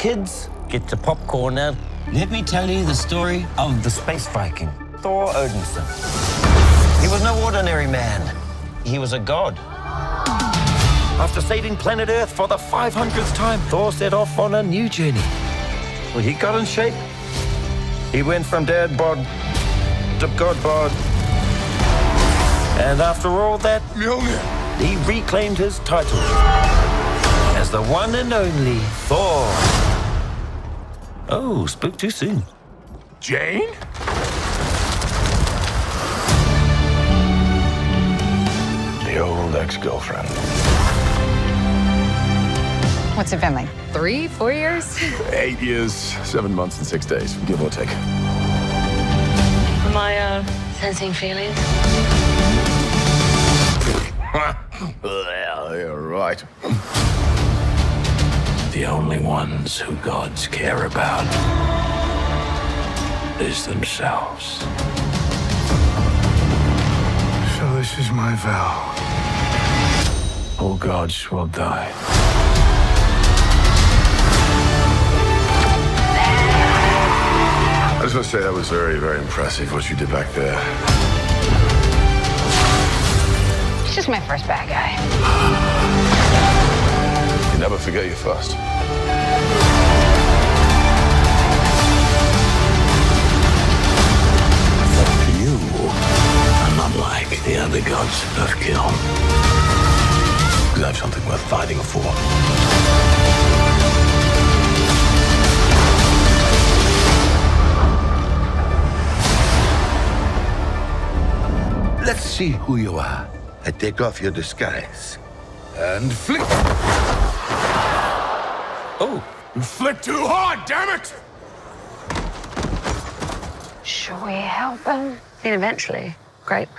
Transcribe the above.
kids, get your popcorn out. Let me tell you the story of the space Viking, Thor Odinson. He was no ordinary man. He was a god. After saving planet Earth for the 500th time, Thor set off on a new journey. Well, he got in shape. He went from dad bod to god bod. And after all that, he reclaimed his title as the one and only Thor. Oh, spoke too soon. Jane? The old ex-girlfriend. What's it been, like 3, 4 years? 8 years, 7 months and 6 days, give or take. Am I, sensing feelings? Well, you're right. The only ones who gods care about is themselves. So this is my vow. All gods will die. I just want to say that was very, very impressive what you did back there. He's just my first bad guy. You never forget your first. You are not like the other gods of Gillan. Because I have something worth fighting for. Let's see who you are. I take off your disguise. And flick. Oh. You flicked too hard, damn it! Should we help him? I mean, eventually. Grape.